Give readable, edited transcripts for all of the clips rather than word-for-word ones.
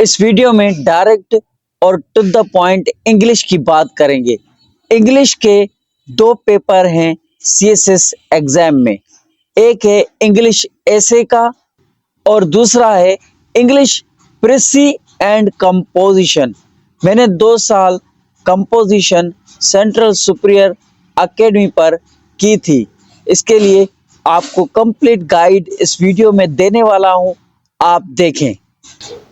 इस वीडियो में डायरेक्ट और टू द पॉइंट इंग्लिश की बात करेंगे। इंग्लिश के दो पेपर हैं सीएसएस एग्जाम में। एक है इंग्लिश एसे का और दूसरा है इंग्लिश प्रेसी एंड कंपोजिशन। मैंने 2 साल कंपोजिशन सेंट्रल सुपीरियर एकेडमी पर की थी। इसके लिए आपको कंप्लीट गाइड इस वीडियो में देने वाला हूं, आप देखें।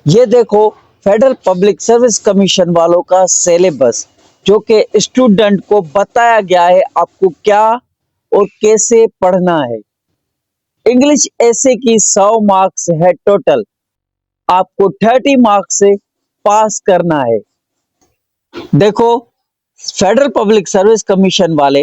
ये देखो फेडरल पब्लिक सर्विस कमीशन वालों का सिलेबस, जो कि स्टूडेंट को बताया गया है आपको क्या और कैसे पढ़ना है। इंग्लिश एसे की 100 मार्क्स है टोटल, आपको 30 मार्क्स से पास करना है। देखो फेडरल पब्लिक सर्विस कमीशन वाले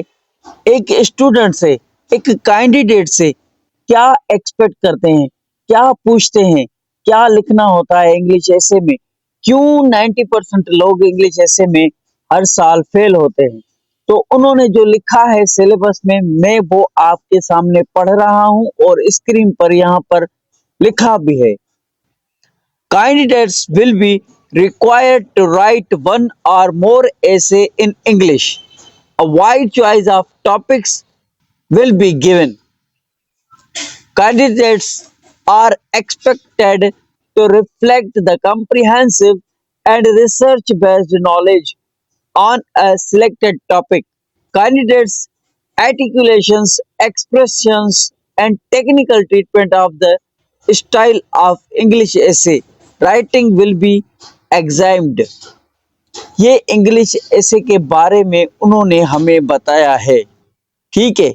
एक स्टूडेंट से, एक कैंडिडेट से क्या एक्सपेक्ट करते हैं, क्या पूछते हैं, क्या लिखना होता है इंग्लिश एसे में, क्यों 90% लोग इंग्लिश एसे में हर साल फेल होते हैं। तो उन्होंने जो लिखा है सिलेबस में, मैं वो आपके सामने पढ़ रहा हूं और स्क्रीन पर यहाँ पर लिखा भी है। Candidates will be required to write one or more essay in English. A wide choice of topics will be given. Candidates are expected to reflect the comprehensive and research-based knowledge on a selected topic. Candidates' articulations, expressions, and technical treatment of the style of English essay writing will be examined. ये English ऐसे के बारे में उन्होंने हमें बताया है। ठीक है,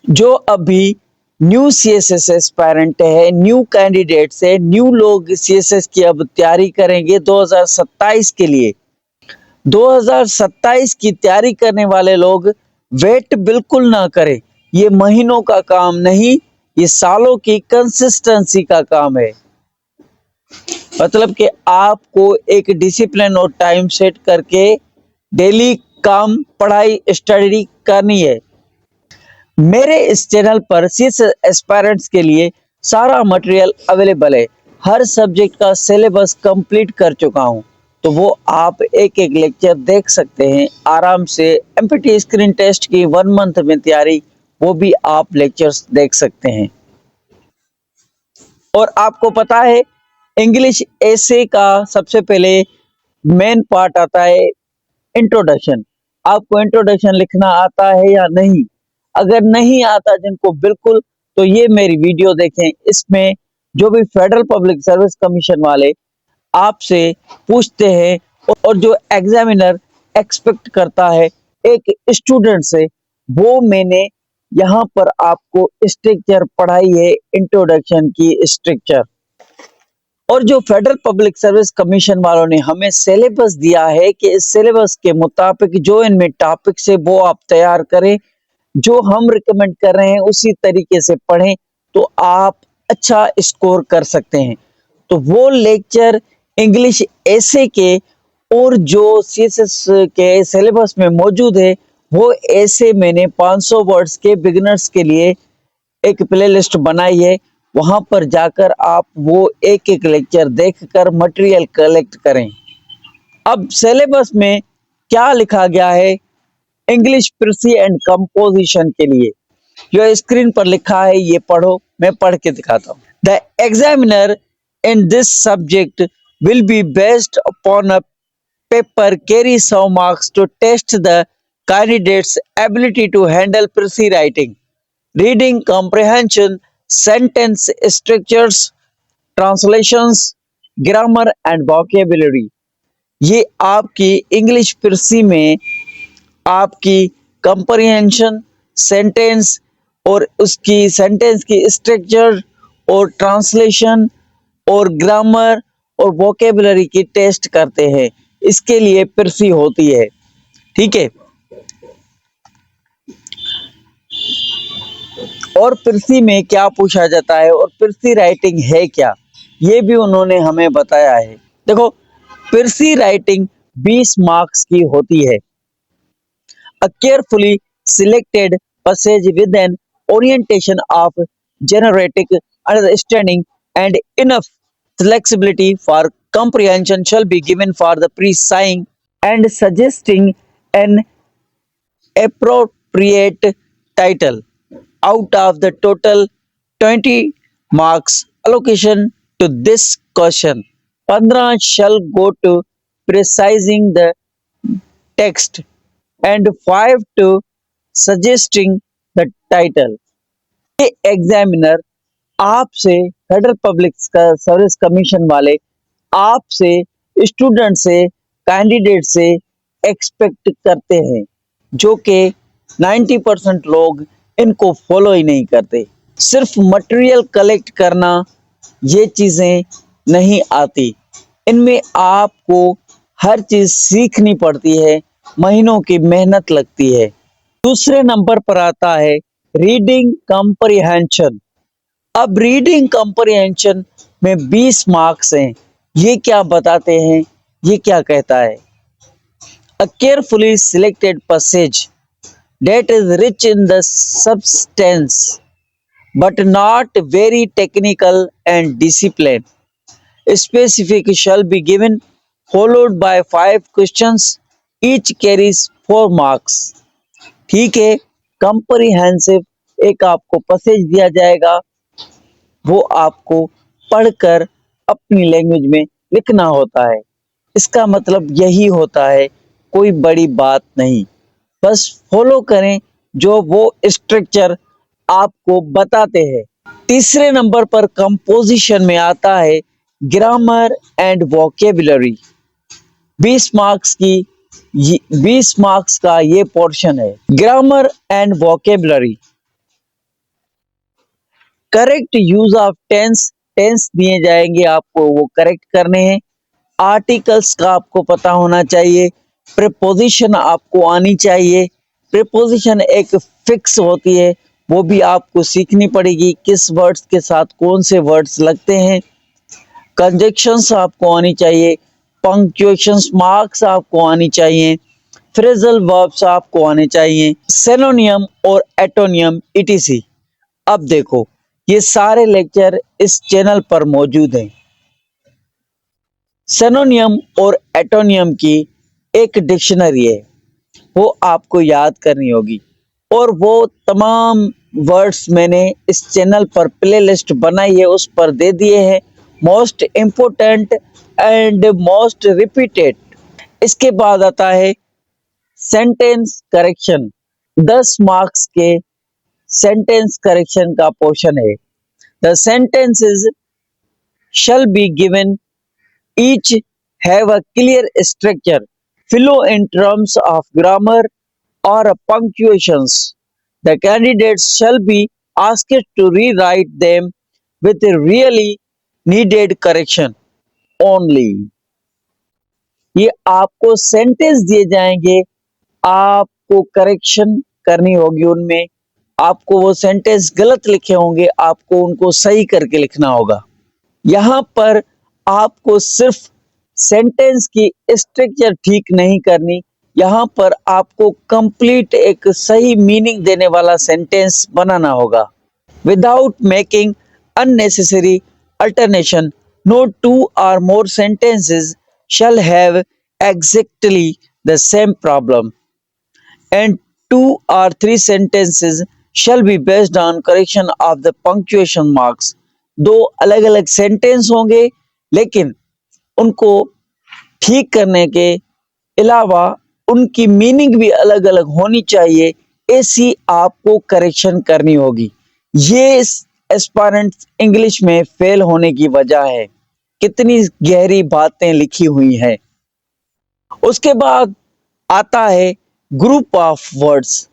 जो अभी न्यू सीएसएस एस्पायरेंट है, न्यू कैंडिडेट्स है, न्यू लोग सीएसएस की अब तैयारी करेंगे 2027 के लिए। 2027 की तैयारी करने वाले लोग वेट बिल्कुल ना करें। ये महीनों का काम नहीं, ये सालों की कंसिस्टेंसी का काम है। मतलब कि आपको एक डिसिप्लिन और टाइम सेट करके डेली काम, पढ़ाई, स्टडी करनी है। मेरे इस चैनल पर सीएसएस एस्पायरेंट्स के लिए सारा मटेरियल अवेलेबल है। हर सब्जेक्ट का सिलेबस कंप्लीट कर चुका हूं, तो वो आप एक एक लेक्चर देख सकते हैं आराम से। एमपीटी स्क्रीन टेस्ट की 1 मंथ में तैयारी, वो भी आप लेक्चर्स देख सकते हैं। और आपको पता है इंग्लिश एसे का सबसे पहले मेन पार्ट आता है इंट्रोडक्शन। आपको इंट्रोडक्शन लिखना आता है या नहीं? अगर नहीं आता जिनको, बिल्कुल, तो ये मेरी वीडियो देखें। इसमें जो भी फेडरल पब्लिक सर्विस कमीशन वाले आपसे पूछते हैं और जो एग्जामिनर एक्सपेक्ट करता है एक स्टूडेंट से, वो मैंने यहाँ पर आपको स्ट्रक्चर पढ़ाई है, इंट्रोडक्शन की स्ट्रक्चर। और जो फेडरल पब्लिक सर्विस कमीशन वालों ने हमें सिलेबस दिया है कि इस सिलेबस के मुताबिक जो इनमें टॉपिक्स है वो आप तैयार करें, जो हम रिकमेंड कर रहे हैं उसी तरीके से पढ़ें, तो आप अच्छा स्कोर कर सकते हैं। तो वो लेक्चर इंग्लिश एसे के और जो सीएसएस के सिलेबस में मौजूद है, वो ऐसे मैंने 500 वर्ड्स के बिगिनर्स के लिए एक प्लेलिस्ट बनाई है। वहां पर जाकर आप वो एक एक लेक्चर देखकर मटेरियल कलेक्ट करें। अब सिलेबस में क्या लिखा गया है इंग्लिश प्रेसी एंड कंपोजिशन के लिए, जो स्क्रीन पर लिखा है ये पढ़ो, मैं पढ़ के दिखाता हूँ। The examiner in this subject will be based upon a paper carry some marks to test the candidate's ability to handle précis writing, reading comprehension, sentence structures, translations, grammar and vocabulary। ये आपकी English प्रेसी में आपकी comprehension, sentence और उसकी sentence की structure और translation और grammar और वोकेबुलरी की टेस्ट करते हैं। इसके लिए प्रेसी होती है। ठीक है, और प्रेसी में क्या पूछा जाता है और प्रेसी राइटिंग है क्या, ये भी उन्होंने हमें बताया है। देखो, प्रेसी राइटिंग 20 मार्क्स की होती है। A carefully selected passage with an orientation of generatic understanding and enough flexibility for comprehension shall be given for the precising and suggesting an appropriate title. Out of the total 20 marks allocation to this question, 15 shall go to precising the text and 5 to suggesting the title. ये examiner आपसे federal public service commission वाले आपसे student से candidate से expect करते हैं, जो कि 90% लोग इनको फॉलो ही नहीं करते। सिर्फ मटेरियल कलेक्ट करना ये चीज़ें नहीं आती, इनमें आपको हर चीज़ सीखनी पड़ती है, महीनों की मेहनत लगती है। दूसरे नंबर पर आता है रीडिंग कॉम्प्रिहेंशन। अब रीडिंग कॉम्प्रिहेंशन में 20 मार्क्स हैं। ये क्या बताते हैं, ये क्या कहता है? A carefully selected passage that is rich in the substance but not very technical and disciplined. Specific shall be given, followed by 5 questions. Each carries 4 marks. ठीक है, कंप्रीहेंसिव एक आपको पैसेज दिया जाएगा, वो आपको पढ़कर अपनी लैंग्वेज में लिखना होता है। इसका मतलब यही होता है, कोई बड़ी बात नहीं, बस फॉलो करें जो वो स्ट्रक्चर आपको बताते हैं। तीसरे नंबर पर कंपोजिशन में आता है ग्रामर एंड वोकेबुलरी। 20 मार्क्स का ये पोर्शन है। Grammar and vocabulary, correct use of tense दिए जाएंगे, आपको वो करेक्ट करने हैं। आर्टिकल्स का आपको पता होना चाहिए। प्रीपोजिशन आपको आनी चाहिए। प्रीपोजिशन एक फिक्स होती है, वो भी आपको सीखनी पड़ेगी, किस वर्ड्स के साथ कौन से वर्ड्स लगते हैं। कंजक्शंस आपको आनी चाहिए। पंक्चुएशंस मार्क्स आपको आनी चाहिए। फ्रेजल वर्ब्स आपको आने चाहिए। सिनोनियम और एटोनियम etc। अब देखो, ये सारे लेक्चर इस चैनल पर मौजूद हैं। सिनोनियम और एटोनियम की एक डिक्शनरी है, वो आपको याद करनी होगी, और वो तमाम वर्ड्स मैंने इस चैनल पर प्लेलिस्ट बनाई है, उस पर दे दिए हैं, most important and most repeated. इसके बाद आता है सेंटेंस करेक्शन। 10 मार्क्स के सेंटेंस करेक्शन का पोर्शन है। The sentences shall be given, each have a clear structure, flow in terms of grammar or punctuations. The candidates shall be asked to rewrite them with really needed correction only. ये आपको sentence दिए जाएंगे, आपको correction करनी होगी उनमें। आपको वो सेंटेंस गलत लिखे होंगे, आपको उनको सही करके लिखना होगा। यहाँ पर आपको सिर्फ सेंटेंस की स्ट्रक्चर ठीक नहीं करनी, यहाँ पर आपको कंप्लीट एक सही मीनिंग देने वाला सेंटेंस बनाना होगा। Without making unnecessary alternation, no 2 or more sentences shall have exactly the same problem, and 2 or 3 sentences shall be based on correction of the punctuation marks. 2 अलग अलग सेंटेंस होंगे, लेकिन उनको ठीक करने के अलावा उनकी मीनिंग भी अलग अलग होनी चाहिए, ऐसी आपको करेक्शन करनी होगी। ये एस्पायरेंट्स इंग्लिश में फेल होने की वजह है। कितनी गहरी बातें लिखी हुई हैं। उसके बाद आता है ग्रुप ऑफ वर्ड्स।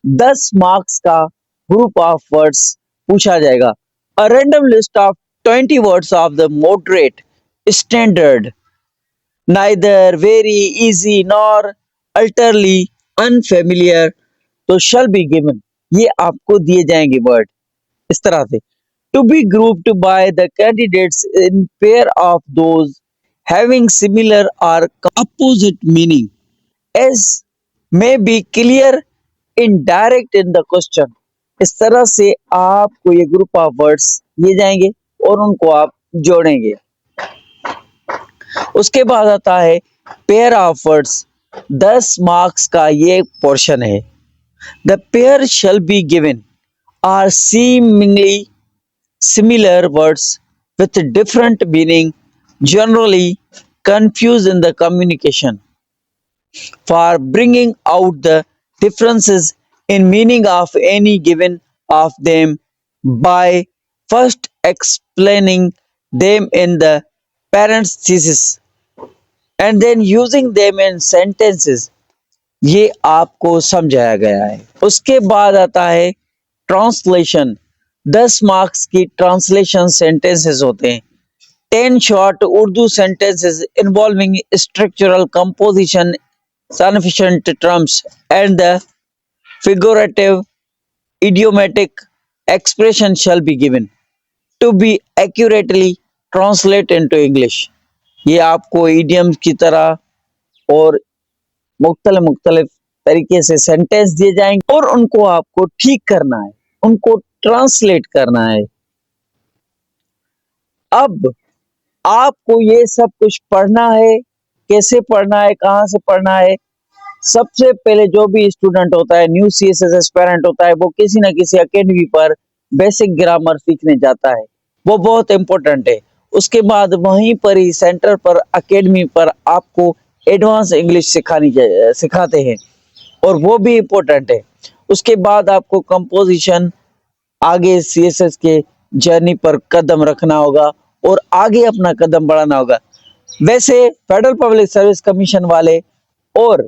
10 मार्क्स का ग्रुप ऑफ वर्ड्स पूछा जाएगा। A random list of 20 words of the moderate standard, neither very easy nor utterly unfamiliar, तो shall be given। ये आपको दिए जाएंगे वर्ड इस तरह से, to be grouped by the candidates in pair of those having similar or opposite meaning, as may be clear indirect in the question। इस तरह से आपको ये ग्रुप ऑफ वर्ड्स दिए जाएंगे और उनको आप जोड़ेंगे। उसके बाद आता है पेयर ऑफ वर्ड्स, 10 मार्क्स का ये पोर्शन है। The pair shall be given are seemingly similar words with different meaning, generally confused in the communication. For bringing out the differences in meaning of any given of them by first explaining them in the parent's thesis and then using them in sentences, ये आपको समझाया गया है। उसके बाद आता है translation, 10 marks की ट्रांसलेशन सेंटेंसेस होते हैं। 10 short Urdu sentences involving structural composition, sufficient terms, and the figurative idiomatic expression shall be given to be accurately translated into English. ये आपको idioms की तरह और मुख्तलिफ तरीके से सेंटेंस दिए जाएंगे और उनको आपको ठीक करना है, उनको ट्रांसलेट करना है। अब आपको ये सब कुछ पढ़ना है, कैसे पढ़ना है, कहाँ से पढ़ना है। सबसे पहले जो भी स्टूडेंट होता है, न्यू सीएसएस एस्पिरेंट होता है, वो किसी ना किसी एकेडमी पर बेसिक ग्रामर सीखने जाता है, वो बहुत इंपॉर्टेंट है। उसके बाद वहीं पर ही सेंटर पर एकेडमी पर आपको एडवांस इंग्लिश सिखाते हैं और वो भी इम्पोर्टेंट है। उसके बाद आपको कंपोजिशन, आगे सीएसएस के जर्नी पर कदम रखना होगा और आगे अपना कदम बढ़ाना होगा। वैसे फेडरल पब्लिक सर्विस कमीशन वाले और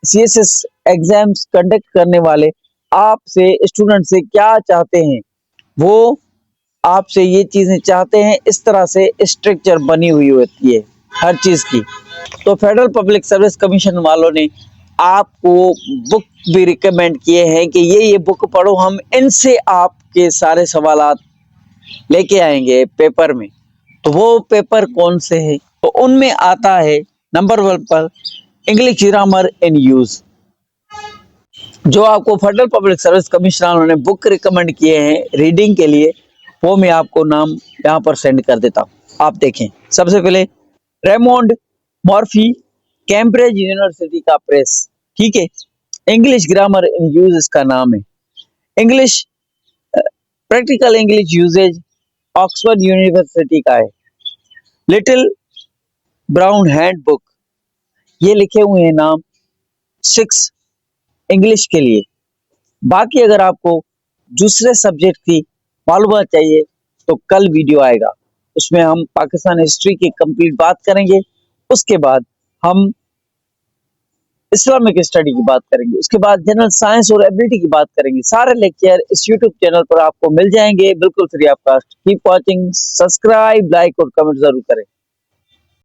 सीएसएस एग्जाम्स कंडक्ट करने वाले आपसे, स्टूडेंट से क्या चाहते हैं, वो आपसे ये चीजें चाहते हैं, इस तरह से स्ट्रक्चर बनी हुई होती है हर चीज की। तो फेडरल पब्लिक सर्विस कमीशन वालों ने आपको बुक भी रिकमेंड किए हैं कि ये बुक पढ़ो, हम इनसे आपके सारे सवालात लेके आएंगे पेपर में। तो वो पेपर कौन से हैं? तो उनमें आता है नंबर 1 पर इंग्लिश ग्रामर इन यूज, जो आपको फेडरल पब्लिक सर्विस कमीशन वालों ने बुक रिकमेंड किए हैं रीडिंग के लिए, वो मैं आपको नाम यहाँ पर सेंड कर देता हूँ, आप देखें। सबसे पहले रेमोंड मॉर्फी, कैम्ब्रिज यूनिवर्सिटी का प्रेस, ठीक है। इंग्लिश ग्रामर इन यूज इसका नाम है। English practical English usage, Oxford university का है। लिटिल ब्राउन हैंड बुक, ये लिखे हुए हैं नाम 6 इंग्लिश के लिए। बाकी अगर आपको दूसरे सब्जेक्ट की मालूमात चाहिए तो कल वीडियो आएगा, उसमें हम पाकिस्तान हिस्ट्री की कंप्लीट बात करेंगे। उसके बाद हम इस्लामिक स्टडी की बात करेंगे, उसके बाद जनरल साइंस और एबिलिटी की बात करेंगे। सारे लेक्चर इस यूट्यूब चैनल पर आपको मिल जाएंगे बिल्कुल free of cost. Keep watching, subscribe, like और कमेंट जरूर करें।